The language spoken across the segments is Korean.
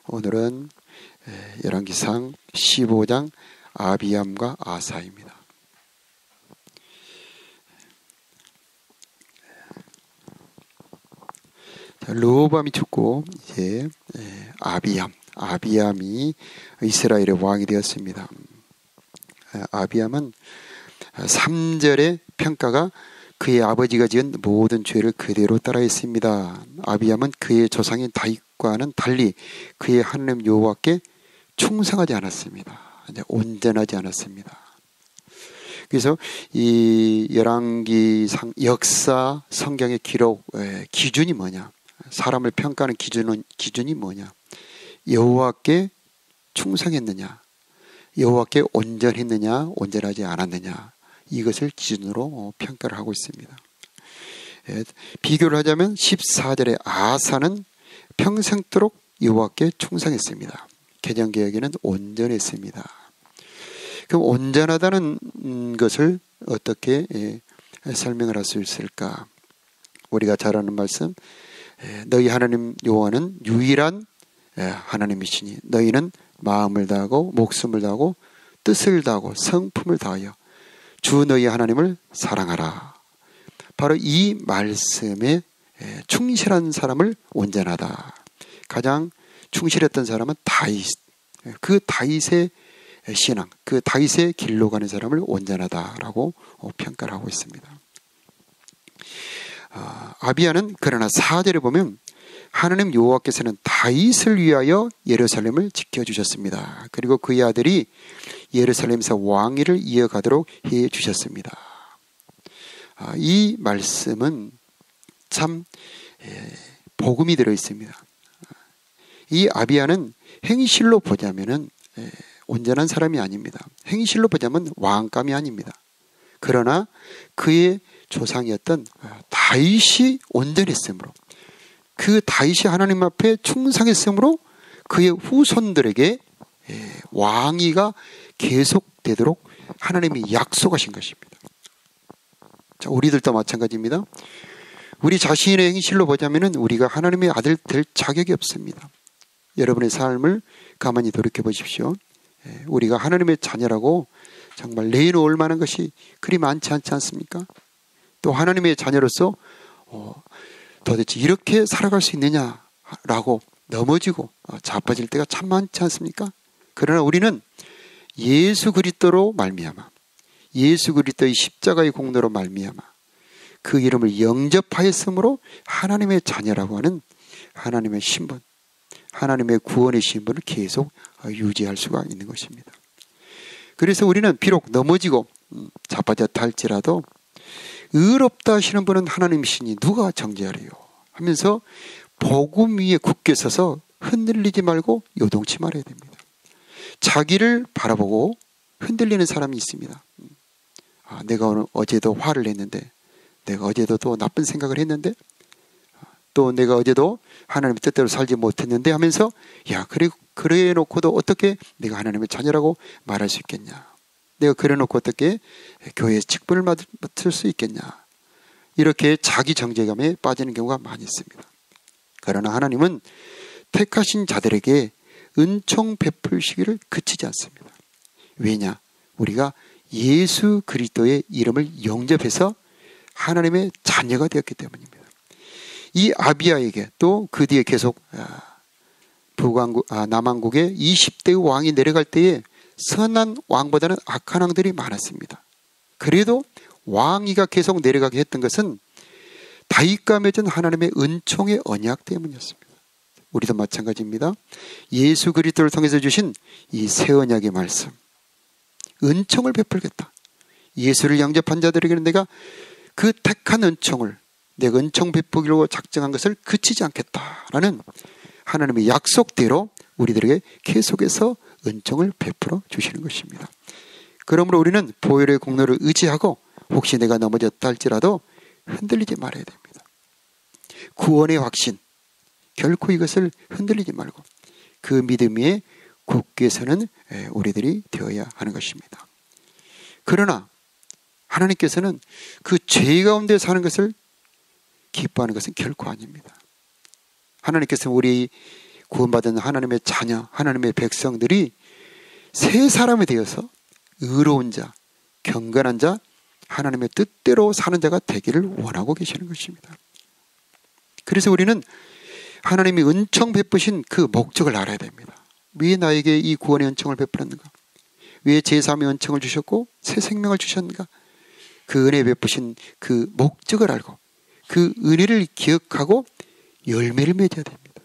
오늘은 열왕기상 15장 아비암과 아사입니다. 르호보암이 죽고 이제 아비암이 이스라엘의 왕이 되었습니다. 아비암은 3절의 평가가 그의 아버지가 지은 모든 죄를 그대로 따라했습니다. 아비암은 그의 조상인 다윗과는 달리 그의 하나님 여호와께 충성하지 않았습니다. 온전하지 않았습니다. 그래서 이 열왕기상 역사 성경의 기록 기준이 뭐냐? 사람을 평가하는 기준이 뭐냐? 여호와께 충성했느냐? 여호와께 온전했느냐? 온전하지 않았느냐? 이것을 기준으로 평가를 하고 있습니다. 비교를 하자면 14절에 아사는 평생도록 여호와께 충성했습니다. 개정개혁에는 온전했습니다. 그럼 온전하다는 것을 어떻게 설명을 할 수 있을까? 우리가 잘 아는 말씀, 너희 하나님 여호와는 유일한 하나님이시니 너희는 마음을 다하고 목숨을 다하고 뜻을 다하고 성품을 다하여 주 너희 하나님을 사랑하라. 바로 이 말씀에 충실한 사람을 온전하다. 가장 충실했던 사람은 다윗. 그 다윗의 신앙, 그 다윗의 길로 가는 사람을 온전하다라고 평가를 하고 있습니다. 아비야는 그러나 4절에 보면 하나님 여호와께서는 다윗을 위하여 예루살렘을 지켜주셨습니다. 그리고 그의 아들이 예루살렘에서 왕위를 이어가도록 해주셨습니다. 이 말씀은 참 복음이 들어있습니다. 이 아비야는 행실로 보자면은 온전한 사람이 아닙니다. 행실로 보자면 왕감이 아닙니다. 그러나 그의 조상이었던 다윗이 온전했으므로, 그 다윗이 하나님 앞에 충성했으므로 그의 후손들에게 왕위가 계속되도록 하나님이 약속하신 것입니다. 자, 우리들도 마찬가지입니다. 우리 자신의 행실로 보자면 우리가 하나님의 아들 될 자격이 없습니다. 여러분의 삶을 가만히 돌이켜 보십시오. 우리가 하나님의 자녀라고 정말 내놓을 만한 것이 그리 많지 않지 않습니까? 또 하나님의 자녀로서 도대체 이렇게 살아갈 수 있느냐라고 넘어지고 자빠질 때가 참 많지 않습니까? 그러나 우리는 예수 그리스도로 말미암아, 예수 그리스도의 십자가의 공로로 말미암아 그 이름을 영접하였으므로 하나님의 자녀라고 하는 하나님의 신분, 하나님의 구원의 신분을 계속 유지할 수가 있는 것입니다. 그래서 우리는 비록 넘어지고 자빠졌다 할지라도 의롭다 하시는 분은 하나님이시니 누가 정죄하리요 하면서 복음 위에 굳게 서서 흔들리지 말고 요동치 말아야 됩니다. 자기를 바라보고 흔들리는 사람이 있습니다. 내가 오늘 어제도 화를 냈는데, 내가 어제도 또 나쁜 생각을 했는데, 또 내가 어제도 하나님의 뜻대로 살지 못했는데 하면서 그래 놓고도 어떻게 내가 하나님의 자녀라고 말할 수 있겠냐? 내가 그래 놓고 어떻게 교회의 직분을 맡을 수 있겠냐? 이렇게 자기 정죄감에 빠지는 경우가 많이 있습니다. 그러나 하나님은 택하신 자들에게 은총 베풀시기를 그치지 않습니다. 왜냐? 우리가 예수 그리스도의 이름을 영접해서 하나님의 자녀가 되었기 때문입니다. 이 아비야에게 또 그 뒤에 계속 남왕국의 20대의 왕이 내려갈 때에 선한 왕보다는 악한 왕들이 많았습니다. 그래도 왕위가 계속 내려가게 했던 것은 다윗과 맺은 하나님의 은총의 언약 때문이었습니다. 우리도 마찬가지입니다. 예수 그리스도를 통해서 주신 이 새 언약의 말씀, 은총을 베풀겠다. 예수를 영접한 자들에게는 내가 그 택한 은총을, 내가 은총 베푸기로 작정한 것을 그치지 않겠다라는 하나님의 약속대로 우리들에게 계속해서 은총을 베풀어 주시는 것입니다. 그러므로 우리는 보혈의 공로를 의지하고 혹시 내가 넘어졌다 할지라도 흔들리지 말아야 됩니다. 구원의 확신, 결코 이것을 흔들리지 말고 그 믿음 위에 굳게 서는 우리들이 되어야 하는 것입니다. 그러나 하나님께서는 그 죄 가운데 사는 것을 기뻐하는 것은 결코 아닙니다. 하나님께서는 구원받은 하나님의 자녀, 하나님의 백성들이 새 사람이 되어서 의로운 자, 경건한 자, 하나님의 뜻대로 사는 자가 되기를 원하고 계시는 것입니다. 그래서 우리는 하나님이 은총 베푸신 그 목적을 알아야 됩니다. 왜 나에게 이 구원의 은총을 베풀었는가? 왜 제3의 은총을 주셨고 새 생명을 주셨는가? 그 은혜 베푸신 그 목적을 알고 그 은혜를 기억하고 열매를 맺어야 됩니다.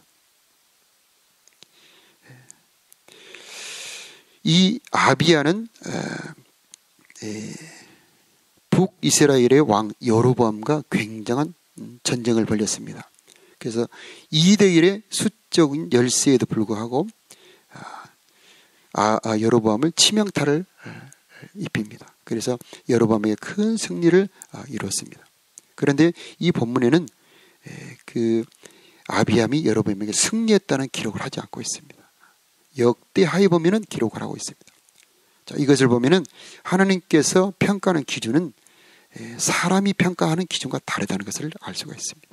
이 아비야는 북이스라엘의 왕 여로보암과 굉장한 전쟁을 벌였습니다. 그래서 2대1의 수적인 열세에도 불구하고 여로보암을 치명타를 입힙니다. 그래서 여로보암에게 큰 승리를 이뤘습니다. 그런데 이 본문에는 그 아비암이 여로보암에게 승리했다는 기록을 하지 않고 있습니다. 역대하에 보면은 기록을 하고 있습니다. 자, 이것을 보면은 하나님께서 평가하는 기준은 사람이 평가하는 기준과 다르다는 것을 알 수가 있습니다.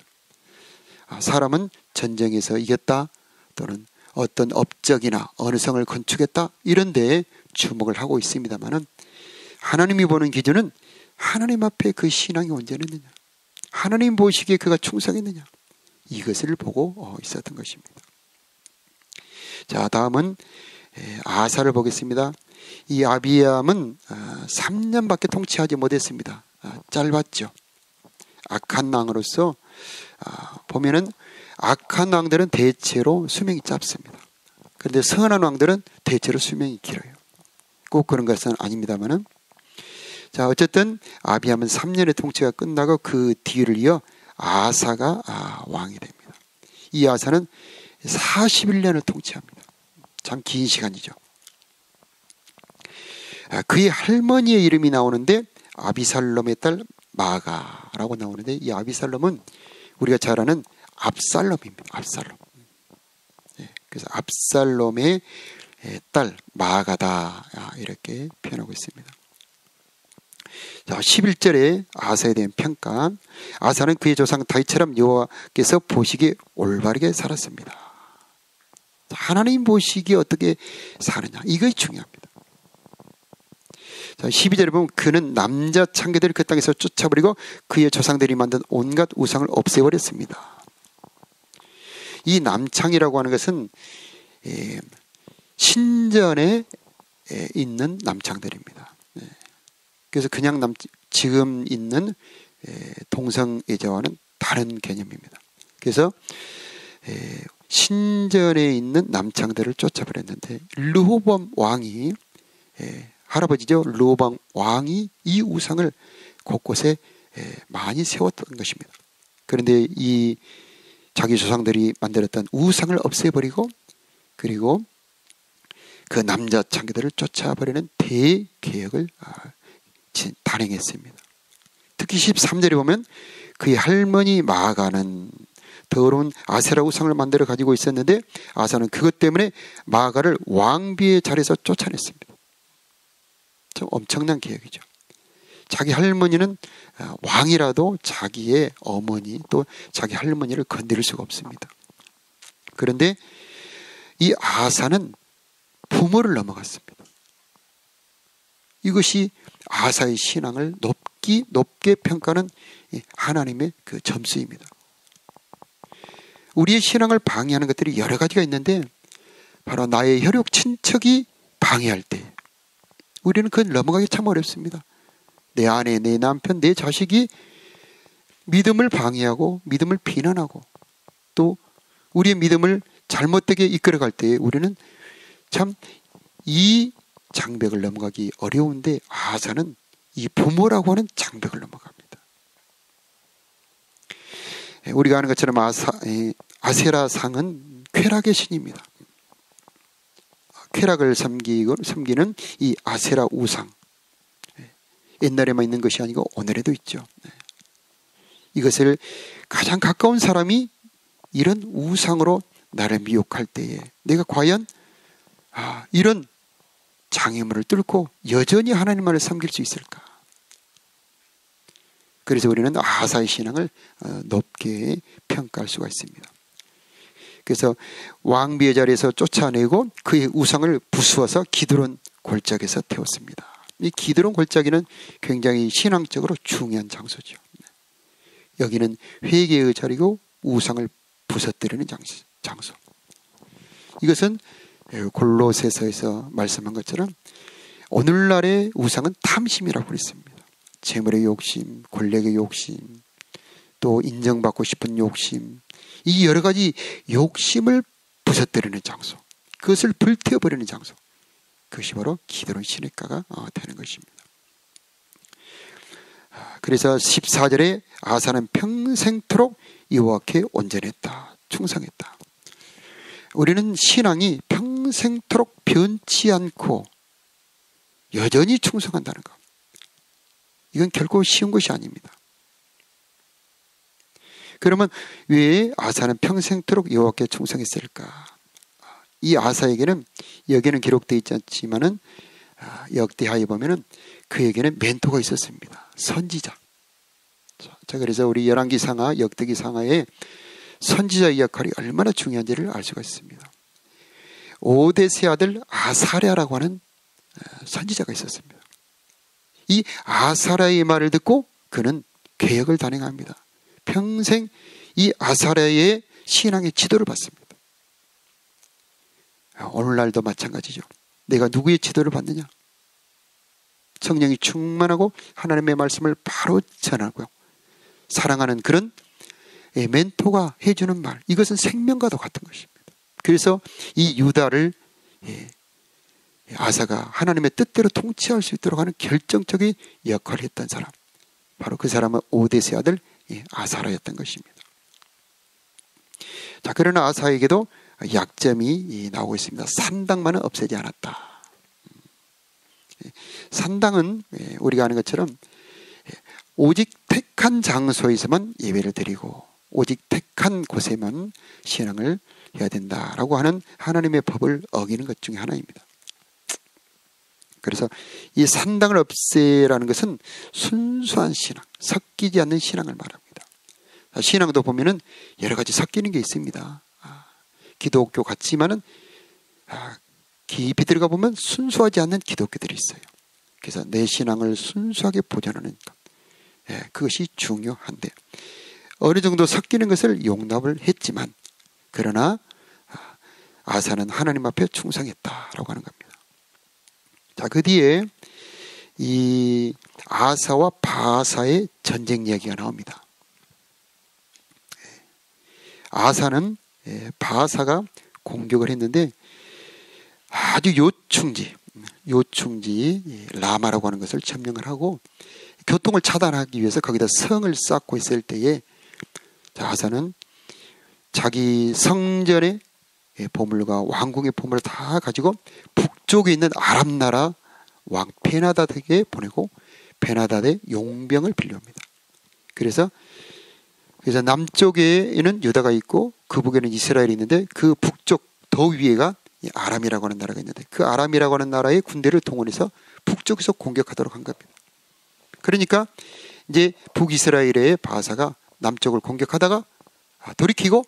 사람은 전쟁에서 이겼다 또는 어떤 업적이나 어느 성을 건축했다 이런 데에 주목을 하고 있습니다만은 하나님이 보는 기준은 하나님 앞에 그 신앙이 온전했느냐, 하나님 보시기에 그가 충성했느냐, 이것을 보고 있었던 것입니다. 자, 다음은 아사를 보겠습니다. 이 아비암은 3년밖에 통치하지 못했습니다. 짧았죠. 악한 왕으로서 보면은 악한 왕들은 대체로 수명이 짧습니다. 그런데 선한 왕들은 대체로 수명이 길어요. 꼭 그런 것은 아닙니다만은, 자, 어쨌든 아비암은 3년의 통치가 끝나고 그 뒤를 이어 아사가 왕이 됩니다. 이 아사는 41년을 통치합니다. 참 긴 시간이죠. 그의 할머니의 이름이 나오는데 아비살롬의 딸 마가라고 나오는데, 이 아비살롬은 우리가 잘 아는 압살롬입니다. 압살롬. 그래서 압살롬의 딸 마가다, 이렇게 표현하고 있습니다. 자, 11절에 아사에 대한 평가. 아사는 그의 조상 다윗처럼 여호와께서 보시기에 올바르게 살았습니다. 하나님 보시기에 어떻게 사느냐, 이것이 중요합니다. 자, 12절에 보면 그는 남자 창기들을 그 땅에서 쫓아버리고 그의 조상들이 만든 온갖 우상을 없애버렸습니다. 이 남창이라고 하는 것은 신전에 있는 남창들입니다. 그래서 그냥 지금 있는 동성애자와는 다른 개념입니다. 그래서 신전에 있는 남창들을 쫓아버렸는데, 르호보암 왕이, 할아버지죠, 르호보암 왕이 이 우상을 곳곳에 많이 세웠던 것입니다. 그런데 이 자기 조상들이 만들었던 우상을 없애버리고, 그리고 그 남자 창기들을 쫓아버리는 대개혁을 단행했습니다. 특히 13절에 보면 그의 할머니 마가는 더러운 아세라 우상을 만들어 가지고 있었는데, 아사는 그것 때문에 마가를 왕비의 자리에서 쫓아냈습니다. 좀 엄청난 계획이죠. 자기 할머니는 왕이라도 자기의 어머니 또 자기 할머니를 건드릴 수가 없습니다. 그런데 이 아사는 부모를 넘어갔습니다. 이것이 아사의 신앙을 높게 평가하는 하나님의 그 점수입니다. 우리의 신앙을 방해하는 것들이 여러 가지가 있는데, 바로 나의 혈육 친척이 방해할 때 우리는 그걸 넘어가기 참 어렵습니다. 내 아내, 내 남편, 내 자식이 믿음을 방해하고 믿음을 비난하고 또 우리의 믿음을 잘못되게 이끌어갈 때 우리는 참 이 장벽을 넘어가기 어려운데, 아사는 이 부모라고 하는 장벽을 넘어갑니다. 우리가 아는 것처럼 아세라 상은 쾌락의 신입니다. 쾌락을 섬기는 이 아세라 우상, 옛날에만 있는 것이 아니고 오늘에도 있죠. 이것을 가장 가까운 사람이 이런 우상으로 나를 미혹할 때에 내가 과연 이런 장애물을 뚫고 여전히 하나님만을 섬길 수 있을까? 그래서 우리는 아사의 신앙을 높게 평가할 수가 있습니다. 그래서 왕비의 자리에서 쫓아내고 그의 우상을 부수어서 기드론 골짜기에서 태웠습니다. 이 기드론 골짜기는 굉장히 신앙적으로 중요한 장소죠. 여기는 회개의 자리고 우상을 부서뜨리는 장소. 이것은 골로새서에서 말씀한 것처럼 오늘날의 우상은 탐심이라고 그랬습니다. 재물의 욕심, 권력의 욕심, 또 인정받고 싶은 욕심, 이 여러 가지 욕심을 부서뜨리는 장소, 그것을 불태워버리는 장소, 그것이 바로 기드론 시냇가가 되는 것입니다. 그래서 14절에 아사는 평생토록 여호와께 온전했다, 충성했다. 우리는 신앙이 평생토록 변치 않고 여전히 충성한다는 것, 이건 결코 쉬운 것이 아닙니다. 그러면 왜 아사는 평생토록 여호와께 충성했을까? 이 아사에게는, 여기는 기록되어 있지 않지만은 역대하에 보면은 그에게는 멘토가 있었습니다. 선지자. 자, 그래서 우리 열왕기상하, 역대기상하에 선지자의 역할이 얼마나 중요한지를 알 수가 있습니다. 오데스의 아들 아사랴라고 하는 선지자가 있었습니다. 이 아사랴의 말을 듣고 그는 개혁을 단행합니다. 평생 이 아사랴의 신앙의 지도를 받습니다. 오늘날도 마찬가지죠. 내가 누구의 지도를 받느냐? 성령이 충만하고 하나님의 말씀을 바로 전하고요, 사랑하는 그런 멘토가 해주는 말, 이것은 생명과도 같은 것입니다. 그래서 이 유다를 아사가 하나님의 뜻대로 통치할 수 있도록 하는 결정적인 역할을 했던 사람, 바로 그 사람은 오데스의 아들 아사랴였던 것입니다. 자, 그러나 아사에게도 약점이 나오고 있습니다. 산당만은 없애지 않았다. 산당은 우리가 아는 것처럼 오직 택한 장소에서만 예배를 드리고 오직 택한 곳에만 신앙을 해야 된다라고 하는 하나님의 법을 어기는 것 중에 하나입니다. 그래서 이 산당을 없애라는 것은 순수한 신앙, 섞이지 않는 신앙을 말합니다. 신앙도 보면은 여러 가지 섞이는 게 있습니다. 기독교 같지만은 깊이 들어가 보면 순수하지 않는 기독교들이 있어요. 그래서 내 신앙을 순수하게 보존하는 것, 그것이 중요한데 어느 정도 섞이는 것을 용납을 했지만, 그러나 아사는 하나님 앞에 충성했다라고 하는 겁니다. 자, 그 뒤에 이 아사와 바사의 전쟁 이야기가 나옵니다. 아사는 바사가 공격을 했는데 아주 요충지 라마라고 하는 것을 점령을 하고 교통을 차단하기 위해서 거기다 성을 쌓고 있을 때에 아사는 자기 성전의 보물과 왕궁의 보물을 다 가지고 북쪽에 있는 아람 나라 왕 베나다드에게 보내고 베나다드의 용병을 빌려옵니다. 그래서 남쪽에는 유다가 있고 그 북에는 이스라엘이 있는데 그 북쪽 더 위에가 아람이라고 하는 나라가 있는데 그 아람이라고 하는 나라의 군대를 동원해서 북쪽에서 공격하도록 한 겁니다. 그러니까 이제 북이스라엘의 바사가 남쪽을 공격하다가 돌이키고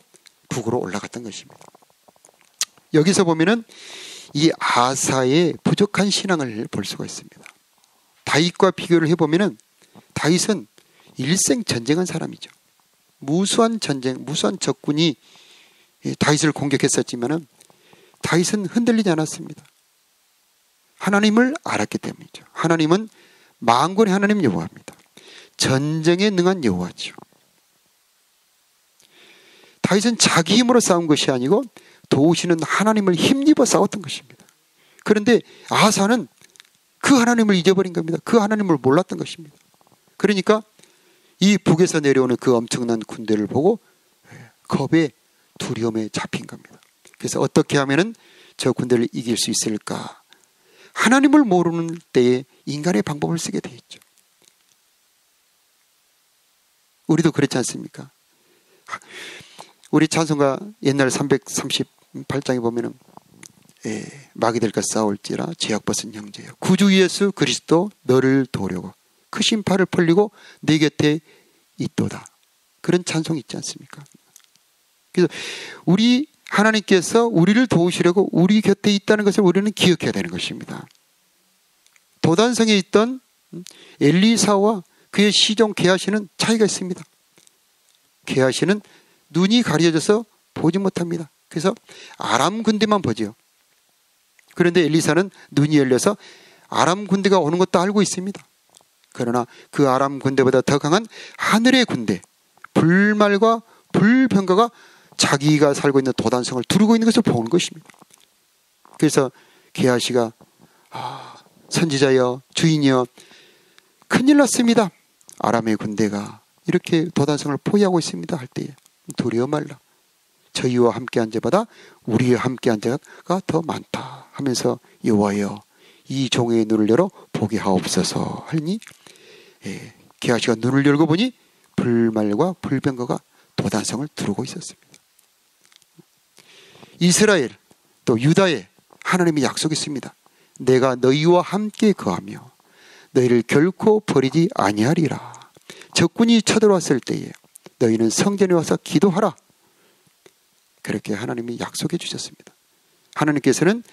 북으로 올라갔던 것입니다. 여기서 보면은 이 아사의 부족한 신앙을 볼 수가 있습니다. 다윗과 비교를 해보면은 다윗은 일생 전쟁한 사람이죠. 무수한 전쟁, 무수한 적군이 다윗을 공격했었지만은 다윗은 흔들리지 않았습니다. 하나님을 알았기 때문이죠. 하나님은 만군의 하나님 여호와입니다. 전쟁에 능한 여호와죠. 다윗은 자기 힘으로 싸운 것이 아니고 도우시는 하나님을 힘입어 싸웠던 것입니다. 그런데 아사는 그 하나님을 잊어버린 겁니다. 그 하나님을 몰랐던 것입니다. 그러니까 이 북에서 내려오는 그 엄청난 군대를 보고 겁에 두려움에 잡힌 겁니다. 그래서 어떻게 하면은 저 군대를 이길 수 있을까? 하나님을 모르는 때에 인간의 방법을 쓰게 돼 있죠. 우리도 그렇지 않습니까? 우리 찬송가 옛날 338장에 보면은 마귀들과 싸울지라 죄악 벗은 형제여 구주 예수 그리스도 너를 도우려고 그 심판을 벌리고 내 곁에 있도다. 그런 찬송이 있지 않습니까? 그래서 우리 하나님께서 우리를 도우시려고 우리 곁에 있다는 것을 우리는 기억해야 되는 것입니다. 도단성에 있던 엘리사와 그의 시종 게하시는 차이가 있습니다. 게하시는 눈이 가려져서 보지 못합니다. 그래서 아람 군대만 보지요. 그런데 엘리사는 눈이 열려서 아람 군대가 오는 것도 알고 있습니다. 그러나 그 아람 군대보다 더 강한 하늘의 군대, 불말과 불병거가 자기가 살고 있는 도단성을 두르고 있는 것을 보는 것입니다. 그래서 게하시가 선지자여, 주인이여, 큰일 났습니다. 아람의 군대가 이렇게 도단성을 포위하고 있습니다 할 때에 두려워 말라. 저희와 함께한 자보다 우리와 함께한 자가 더 많다 하면서 여호와여 이 종의 눈을 열어 보게 하옵소서 하니 게하시가 눈을 열고 보니 불말과 불병거가 도단성을 두르고 있었습니다. 이스라엘 또 유다에 하나님의 약속이 있습니다. 내가 너희와 함께 거하며 너희를 결코 버리지 아니하리라. 적군이 쳐들어왔을 때에 너희는 성전에 와서 기도하라. 그렇게 하나님이 약속해 주셨습니다. 하나님께서는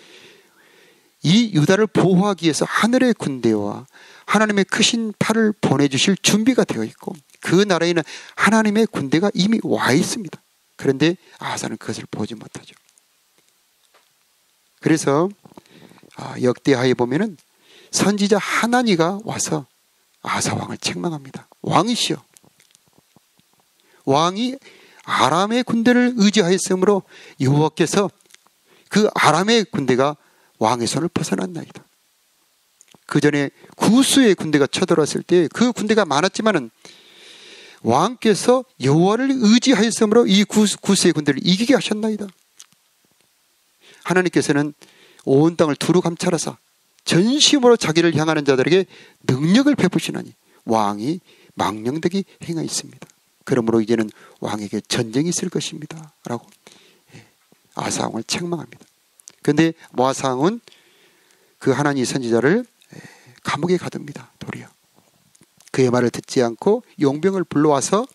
이 유다를 보호하기 위해서 하늘의 군대와 하나님의 크신 팔을 보내주실 준비가 되어 있고 그 나라에는 하나님의 군대가 이미 와 있습니다. 그런데 아하사는 그것을 보지 못하죠. 그래서 역대하에 보면은 선지자 하나니가 와서 아하사 왕을 책망합니다. 왕이시여, 왕이 아람의 군대를 의지하였으므로 여호와께서 그 아람의 군대가 왕의 손을 벗어났나이다. 그 전에 구스의 군대가 쳐들어왔을 때 그 군대가 많았지만은 왕께서 여호와를 의지하였으므로 이 구스의 군대를 이기게 하셨나이다. 하나님께서는 온 땅을 두루 감찰하사 전심으로 자기를 향하는 자들에게 능력을 베푸시나니 왕이 망령되게 행하였습니다. 그러므로 이제는 왕에게 전쟁이 있을 것입니다 라고 아하사 왕을 책망합니다. 그런데 아하사 왕은 그 하나님 선지자를 감옥에 가둡니다. 도리어 그의 말을 듣지 않고 용병을 불러와서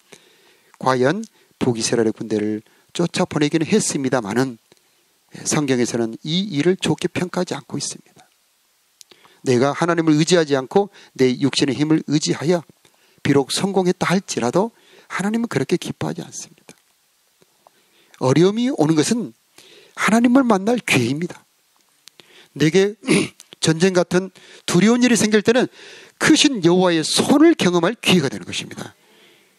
과연 북이스라엘의 군대를 쫓아보내기는 했습니다마는 성경에서는 이 일을 좋게 평가하지 않고 있습니다. 내가 하나님을 의지하지 않고 내 육신의 힘을 의지하여 비록 성공했다 할지라도 하나님은 그렇게 기뻐하지 않습니다. 어려움이 오는 것은 하나님을 만날 기회입니다. 내게 전쟁 같은 두려운 일이 생길 때는 크신 여호와의 손을 경험할 기회가 되는 것입니다.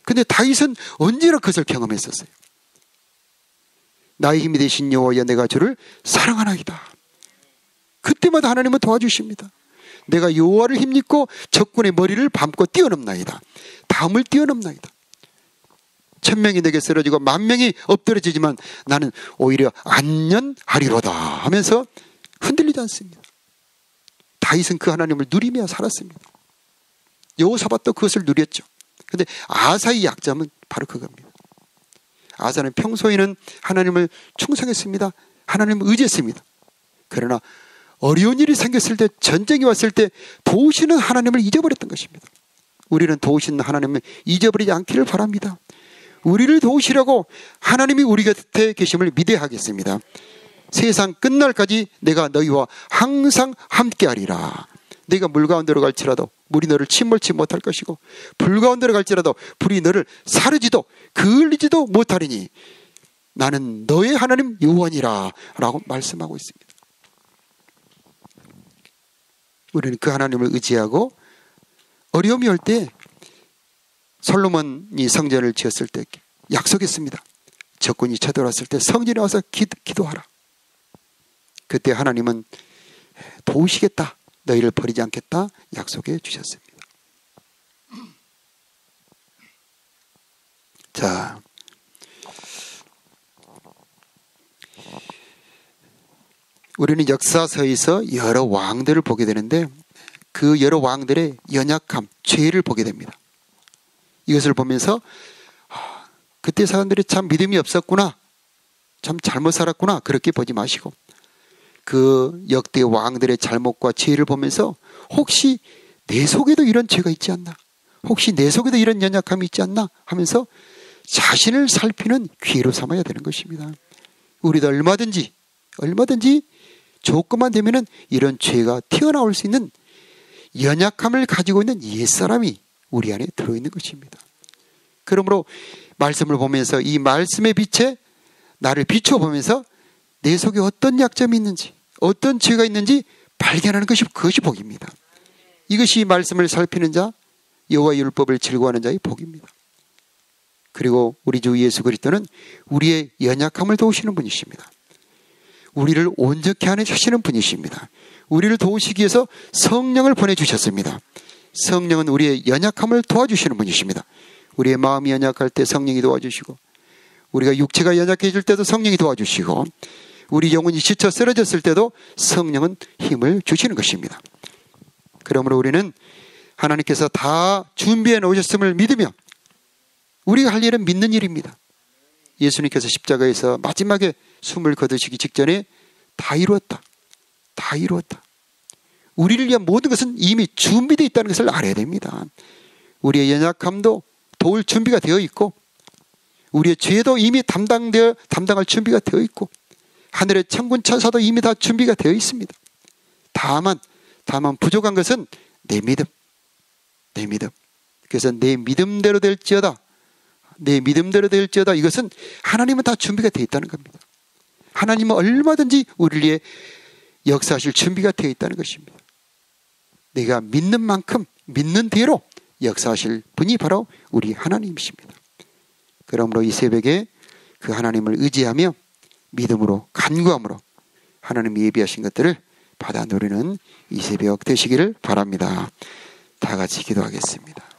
그런데 다윗은 언제나 그것을 경험했었어요. 나의 힘이 되신 여호와여 내가 주를 사랑하나이다. 그때마다 하나님은 도와주십니다. 내가 여호와를 힘입고 적군의 머리를 밟고 뛰어넘나이다. 담을 뛰어넘나이다. 1000명이 내게 쓰러지고 10,000명이 엎드러지지만 나는 오히려 안전하리로다 하면서 흔들리지 않습니다. 다윗은 그 하나님을 누리며 살았습니다. 여호사밧도 그것을 누렸죠. 그런데 아하사의 약점은 바로 그겁니다. 아하사는 평소에는 하나님을 충성했습니다. 하나님을 의지했습니다. 그러나 어려운 일이 생겼을 때, 전쟁이 왔을 때 도우시는 하나님을 잊어버렸던 것입니다. 우리는 도우시는 하나님을 잊어버리지 않기를 바랍니다. 우리를 도우시려고 하나님이 우리 곁에 계심을 믿어야 하겠습니다. 세상 끝날까지 내가 너희와 항상 함께하리라. 네가 물 가운데로 갈지라도 물이 너를 침몰치 못할 것이고 불 가운데로 갈지라도 불이 너를 사르지도 그을리지도 못하리니 나는 너의 하나님 여호와니라 라고 말씀하고 있습니다. 우리는 그 하나님을 의지하고 어려움이 올 때 솔로몬이 성전을 지었을 때 약속했습니다. 적군이 쳐들어왔을 때 성전에 와서 기도하라. 그때 하나님은 도우시겠다. 너희를 버리지 않겠다. 약속해 주셨습니다. 자, 우리는 역사서에서 여러 왕들을 보게 되는데 그 여러 왕들의 연약함, 죄를 보게 됩니다. 이것을 보면서 그때 사람들이 참 믿음이 없었구나, 참 잘못 살았구나 그렇게 보지 마시고 그 역대 왕들의 잘못과 죄를 보면서 혹시 내 속에도 이런 죄가 있지 않나, 혹시 내 속에도 이런 연약함이 있지 않나 하면서 자신을 살피는 기회로 삼아야 되는 것입니다. 우리도 얼마든지 조건만 되면은 이런 죄가 튀어나올 수 있는 연약함을 가지고 있는 옛사람이 우리 안에 들어있는 것입니다. 그러므로 말씀을 보면서 이 말씀의 빛에 나를 비춰보면서 내 속에 어떤 약점이 있는지, 어떤 죄가 있는지 발견하는 것이, 그것이 복입니다. 이것이 말씀을 살피는 자, 여호와의 율법을 즐거워하는 자의 복입니다. 그리고 우리 주 예수 그리스도는 우리의 연약함을 도우시는 분이십니다. 우리를 온전케 하시는 분이십니다. 우리를 도우시기 위해서 성령을 보내주셨습니다. 성령은 우리의 연약함을 도와주시는 분이십니다. 우리의 마음이 연약할 때 성령이 도와주시고, 우리가 육체가 연약해질 때도 성령이 도와주시고, 우리 영혼이 지쳐 쓰러졌을 때도 성령은 힘을 주시는 것입니다. 그러므로 우리는 하나님께서 다 준비해 놓으셨음을 믿으며 우리가 할 일은 믿는 일입니다. 예수님께서 십자가에서 마지막에 숨을 거두시기 직전에 다 이루었다. 다 이루었다. 우리를 위한 모든 것은 이미 준비되어 있다는 것을 알아야 됩니다. 우리의 연약함도 도울 준비가 되어 있고, 우리의 죄도 이미 담당할 준비가 되어 있고, 하늘의 천군 천사도 이미 다 준비가 되어 있습니다. 다만 부족한 것은 내 믿음. 그래서 내 믿음대로 될지어다. 이것은 하나님은 다 준비가 되어 있다는 겁니다. 하나님은 얼마든지 우리를 위해 역사하실 준비가 되어 있다는 것입니다. 내가 믿는 만큼 믿는 대로 역사하실 분이 바로 우리 하나님이십니다. 그러므로 이 새벽에 그 하나님을 의지하며 믿음으로 간구함으로 하나님이 예비하신 것들을 받아 누리는 이 새벽 되시기를 바랍니다. 다 같이 기도하겠습니다.